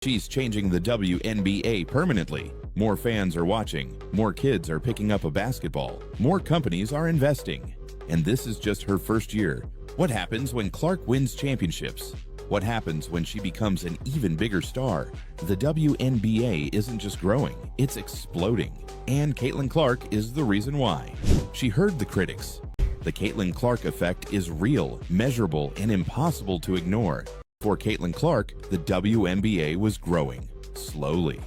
She's changing the WNBA permanently. More fans are watching, more kids are picking up a basketball, more companies are investing. And this is just her first year. What happens when Clark wins championships? What happens when she becomes an even bigger star? The WNBA isn't just growing, it's exploding. And Caitlin Clark is the reason why. She heard the critics. The Caitlin Clark effect is real, measurable, and impossible to ignore. For Caitlin Clark, the WNBA was growing, slowly.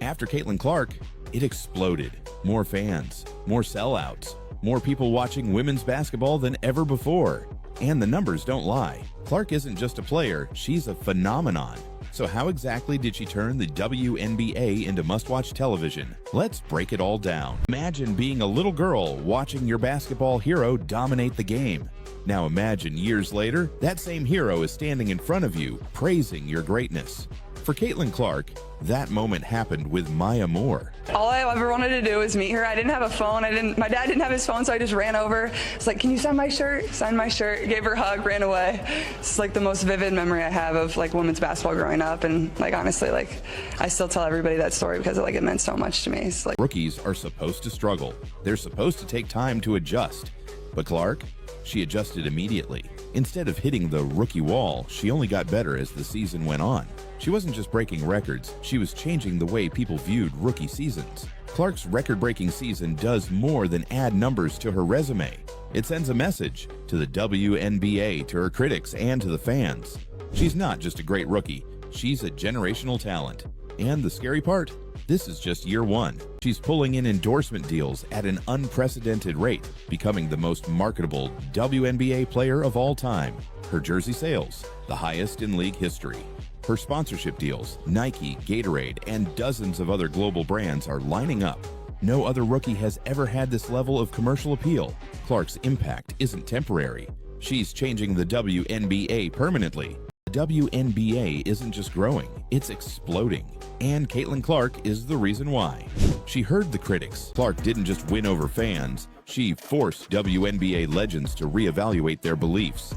After Caitlin Clark, it exploded. More fans, more sellouts, more people watching women's basketball than ever before. And the numbers don't lie. Clark isn't just a player, she's a phenomenon. So how exactly did she turn the WNBA into must-watch television? Let's break it all down. Imagine being a little girl watching your basketball hero dominate the game. Now imagine years later, that same hero is standing in front of you, praising your greatness. For Caitlin Clark, that moment happened with Maya Moore. All I ever wanted to do was meet her. I didn't have a phone. My dad didn't have his phone, so I just ran over. It's like, can you sign my shirt? Signed my shirt, gave her a hug, ran away. It's like the most vivid memory I have of like women's basketball growing up. And like, honestly, like I still tell everybody that story because it meant so much to me. It's like rookies are supposed to struggle. They're supposed to take time to adjust. But Clark, she adjusted immediately. Instead of hitting the rookie wall, she only got better as the season went on. She wasn't just breaking records, she was changing the way people viewed rookie seasons. Clark's record-breaking season does more than add numbers to her resume. It sends a message to the WNBA, to her critics, and to the fans. She's not just a great rookie, she's a generational talent. And the scary part? This is just year one. She's pulling in endorsement deals at an unprecedented rate, becoming the most marketable WNBA player of all time. Her jersey sales, the highest in league history. Her sponsorship deals, Nike, Gatorade, and dozens of other global brands are lining up. No other rookie has ever had this level of commercial appeal. Clark's impact isn't temporary. She's changing the WNBA permanently. The WNBA isn't just growing, it's exploding. And Caitlin Clark is the reason why. She heard the critics. Clark didn't just win over fans, she forced WNBA legends to reevaluate their beliefs.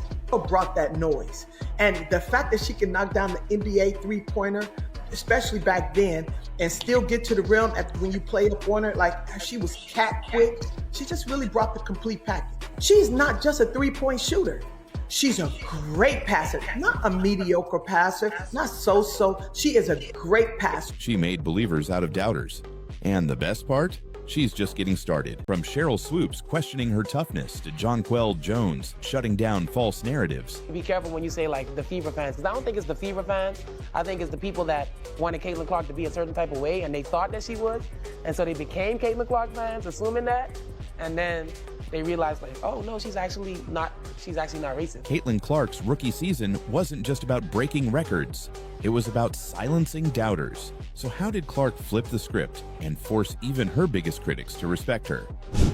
Brought that noise, and the fact that she can knock down the NBA three-pointer, especially back then, and still get to the rim when you play up on her, like she was cat quick. She just really brought the complete package. She's not just a three-point shooter. She's a great passer, not a mediocre passer, not so-so. She is a great passer. She made believers out of doubters. And the best part? She's just getting started. From Cheryl Swoops questioning her toughness to Jonquel Jones shutting down false narratives. Be careful when you say like the Fever fans, because I don't think it's the Fever fans. I think it's the people that wanted Caitlin Clark to be a certain type of way and they thought that she would. And so they became Caitlin Clark fans, assuming that. And then they realized like, oh no, she's actually not racist. Caitlin Clark's rookie season wasn't just about breaking records. It was about silencing doubters. So how did Clark flip the script and force even her biggest critics to respect her?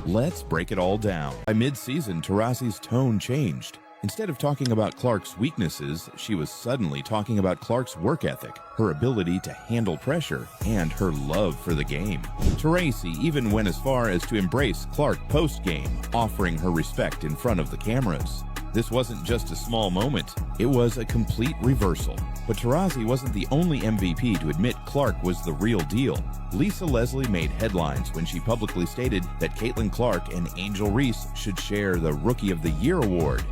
Let's break it all down. By mid-season, Taurasi's tone changed. Instead of talking about Clark's weaknesses, she was suddenly talking about Clark's work ethic, her ability to handle pressure, and her love for the game. Taurasi even went as far as to embrace Clark post-game, offering her respect in front of the cameras. This wasn't just a small moment, it was a complete reversal. But Taurasi wasn't the only MVP to admit Clark was the real deal. Lisa Leslie made headlines when she publicly stated that Caitlin Clark and Angel Reese should share the Rookie of the Year award.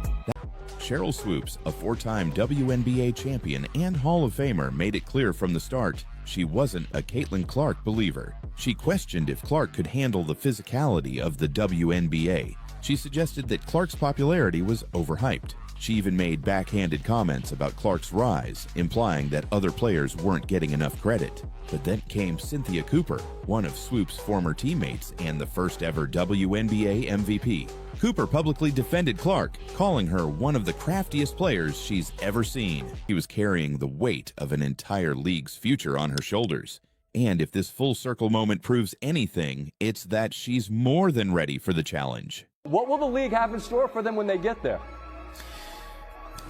Cheryl Swoops, a four-time WNBA champion and Hall of Famer, made it clear from the start she wasn't a Caitlin Clark believer. She questioned if Clark could handle the physicality of the WNBA. She suggested that Clark's popularity was overhyped. She even made backhanded comments about Clark's rise, implying that other players weren't getting enough credit. But then came Cynthia Cooper, one of Swoop's former teammates and the first ever WNBA MVP. Cooper publicly defended Clark, calling her one of the craftiest players she's ever seen. She was carrying the weight of an entire league's future on her shoulders. And if this full circle moment proves anything, it's that she's more than ready for the challenge. What will the league have in store for them when they get there?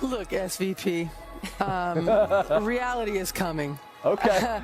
Look, SVP, reality is coming. Okay.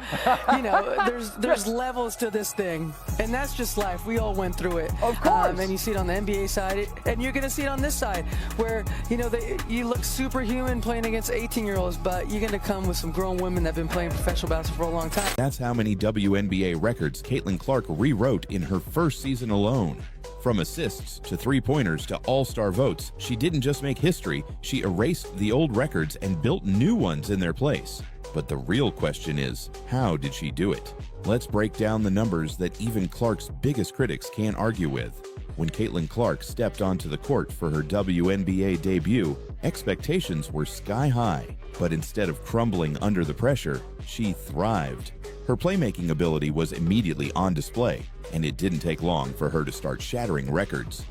You know, there's levels to this thing, and that's just life. We all went through it. Of course. And you see it on the NBA side, and you're going to see it on this side, where, you know, you look superhuman playing against 18-year-olds, but you're going to come with some grown women that have been playing professional basketball for a long time. That's how many WNBA records Caitlin Clark rewrote in her first season alone. From assists to three-pointers to all-star votes, she didn't just make history, she erased the old records and built new ones in their place. But the real question is, how did she do it? Let's break down the numbers that even Clark's biggest critics can't argue with. When Caitlin Clark stepped onto the court for her WNBA debut, expectations were sky high. But instead of crumbling under the pressure, she thrived. Her playmaking ability was immediately on display, and it didn't take long for her to start shattering records.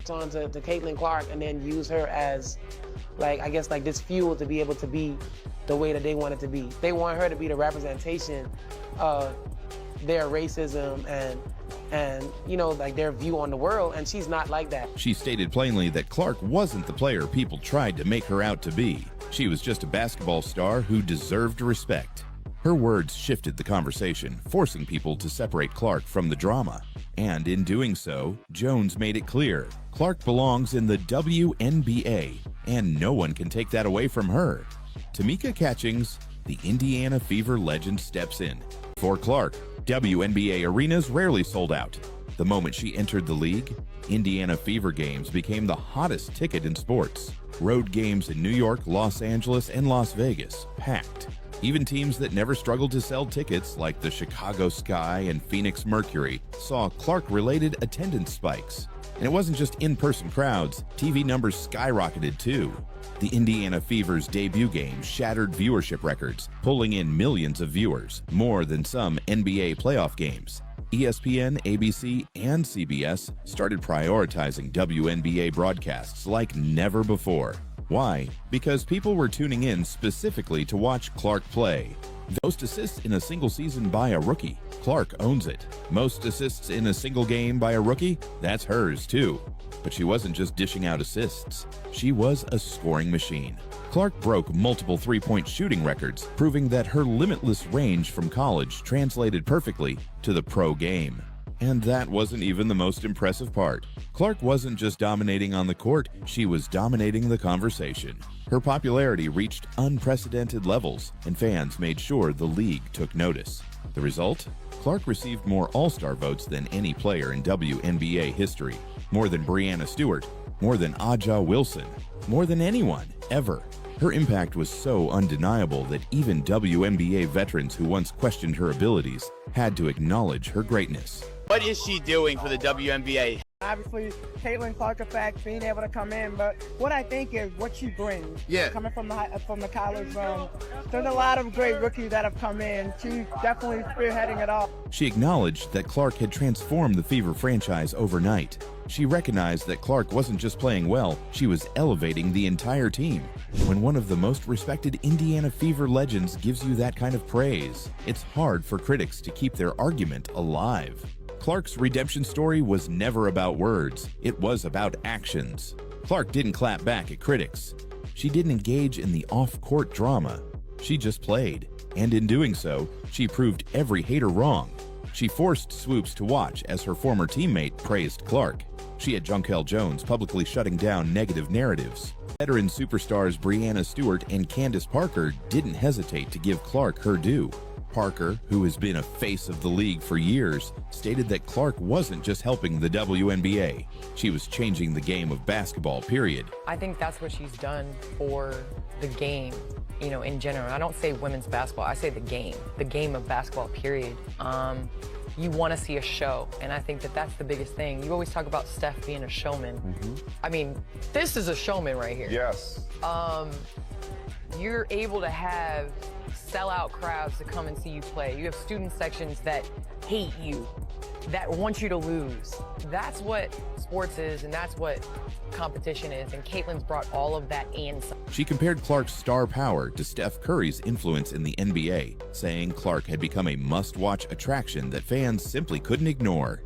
On to Caitlin Clark and then use her as, like, I guess, like this fuel to be able to be the way that they want it to be. They want her to be the representation of their racism and you know, like their view on the world, and she's not like that. She stated plainly that Clark wasn't the player people tried to make her out to be. She was just a basketball star who deserved respect. Her words shifted the conversation, forcing people to separate Clark from the drama. And in doing so, Jones made it clear Clark belongs in the WNBA, and no one can take that away from her. Tamika Catchings, the Indiana Fever legend, steps in. For Clark, WNBA arenas rarely sold out. The moment she entered the league, Indiana Fever games became the hottest ticket in sports. Road games in New York, Los Angeles, and Las Vegas packed. Even teams that never struggled to sell tickets, like the Chicago Sky and Phoenix Mercury, saw Clark-related attendance spikes. And it wasn't just in-person crowds, TV numbers skyrocketed too. The Indiana Fever's debut game shattered viewership records, pulling in millions of viewers, more than some NBA playoff games. ESPN, ABC, and CBS started prioritizing WNBA broadcasts like never before. Why? Because people were tuning in specifically to watch Clark play. Most assists in a single season by a rookie, Clark owns it. Most assists in a single game by a rookie, that's hers too. But she wasn't just dishing out assists. She was a scoring machine. Clark broke multiple three-point shooting records, proving that her limitless range from college translated perfectly to the pro game. And that wasn't even the most impressive part. Clark wasn't just dominating on the court, she was dominating the conversation. Her popularity reached unprecedented levels, and fans made sure the league took notice. The result? Clark received more All-Star votes than any player in WNBA history. More than Breanna Stewart, more than Aja Wilson, more than anyone, ever. Her impact was so undeniable that even WNBA veterans who once questioned her abilities had to acknowledge her greatness. What is she doing for the WNBA? Obviously, Caitlin Clark effect, being able to come in, but what I think is what she brings. Yeah. Coming from the college realm, there's a lot of great rookies that have come in. She's definitely spearheading it all. She acknowledged that Clark had transformed the Fever franchise overnight. She recognized that Clark wasn't just playing well, she was elevating the entire team. When one of the most respected Indiana Fever legends gives you that kind of praise, it's hard for critics to keep their argument alive. Clark's redemption story was never about words, it was about actions. Clark didn't clap back at critics. She didn't engage in the off-court drama. She just played, and in doing so, she proved every hater wrong. She forced Swoops to watch as her former teammate praised Clark. She had Jonquel Jones publicly shutting down negative narratives. Veteran superstars Breanna Stewart and Candace Parker didn't hesitate to give Clark her due. Parker, who has been a face of the league for years, stated that Clark wasn't just helping the WNBA. She was changing the game of basketball, period. I think that's what she's done for the game, you know, in general. I don't say women's basketball, I say the game of basketball, period. You want to see a show, and I think that that's the biggest thing. You always talk about Steph being a showman. I mean, this is a showman right here. Yes. You're able to have sellout crowds to come and see you play. You have student sections that hate you, that want you to lose. That's what sports is, and that's what competition is, and Caitlin's brought all of that and some. She compared Clark's star power to Steph Curry's influence in the NBA, saying Clark had become a must-watch attraction that fans simply couldn't ignore.